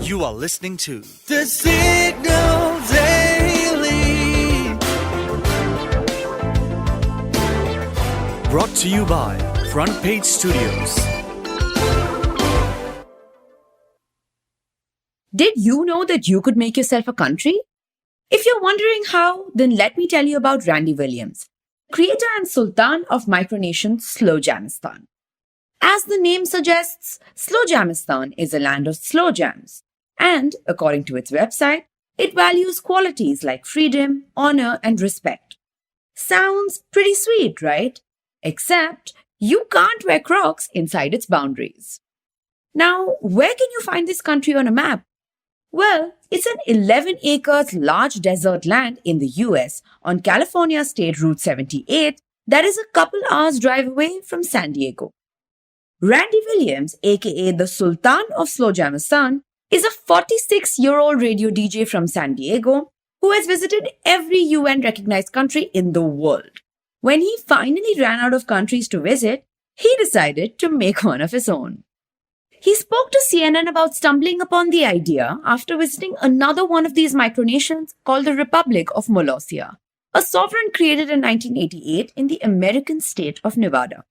You are listening to The Signal Daily. Brought to you by Front Page Studios. Did you know that you could make yourself a country? If you're wondering how, then let me tell you about Randy Williams, creator and sultan of micronation Slowjamastan. As the name suggests, Slowjamastan is a land of slow jams. And, according to its website, it values qualities like freedom, honor, and respect. Sounds pretty sweet, right? Except, you can't wear Crocs inside its boundaries. Now, where can you find this country on a map? Well, it's an 11 acres large desert land in the US on California State Route 78 that is a couple hours drive away from San Diego. Randy Williams, aka the Sultan of Slowjamastan, is a 46-year-old radio DJ from San Diego who has visited every UN-recognized country in the world. When he finally ran out of countries to visit, he decided to make one of his own. He spoke to CNN about stumbling upon the idea after visiting another one of these micronations called the Republic of Molossia, a sovereign created in 1988 in the American state of Nevada.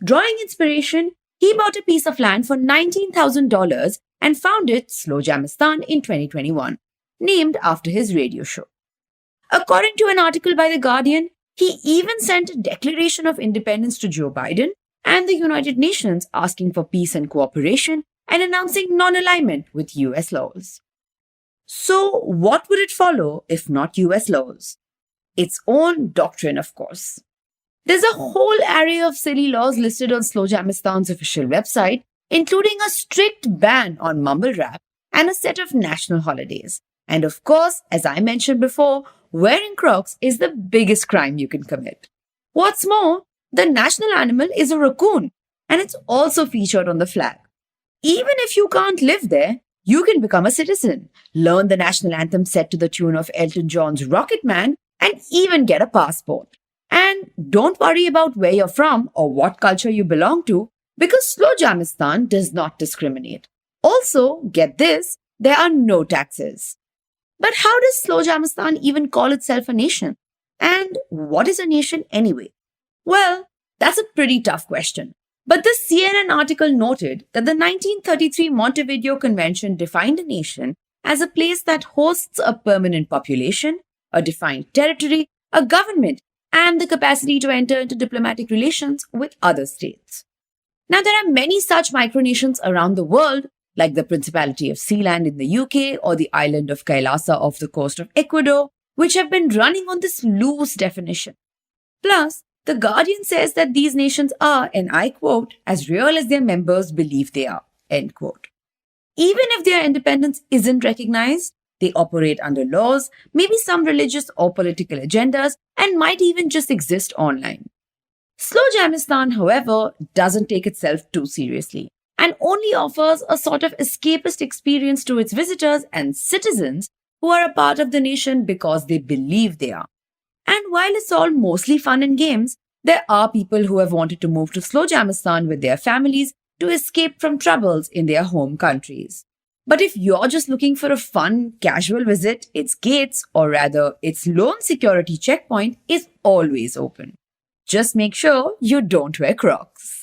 Drawing inspiration, he bought a piece of land for $19,000 and founded Slowjamastan in 2021, named after his radio show. According to an article by The Guardian, he even sent a declaration of independence to Joe Biden and the United Nations asking for peace and cooperation and announcing non-alignment with US laws. So, what would it follow if not US laws? Its own doctrine, of course. There's a whole array of silly laws listed on Slowjamastan's official website, including a strict ban on mumble rap and a set of national holidays. And of course, as I mentioned before, wearing Crocs is the biggest crime you can commit. What's more, the national animal is a raccoon, and it's also featured on the flag. Even if you can't live there, you can become a citizen, learn the national anthem set to the tune of Elton John's Rocket Man, and even get a passport. And don't worry about where you're from or what culture you belong to, because Slowjamastan does not discriminate. Also, get this, there are no taxes. But how does Slowjamastan even call itself a nation? And what is a nation anyway? Well, that's a pretty tough question. But the CNN article noted that the 1933 Montevideo Convention defined a nation as a place that hosts a permanent population, a defined territory, a government, and the capacity to enter into diplomatic relations with other states. Now, there are many such micronations around the world, like the Principality of Sealand in the UK or the island of Kailasa off the coast of Ecuador, which have been running on this loose definition. Plus, The Guardian says that these nations are, and I quote, as real as their members believe they are, end quote. Even if their independence isn't recognized, they operate under laws, maybe some religious or political agendas, and might even just exist online. Slowjamastan, however, doesn't take itself too seriously and only offers a sort of escapist experience to its visitors and citizens who are a part of the nation because they believe they are. And while it's all mostly fun and games, there are people who have wanted to move to Slowjamastan with their families to escape from troubles in their home countries. But if you're just looking for a fun, casual visit, its gates, or rather its lone security checkpoint, is always open. Just make sure you don't wear Crocs.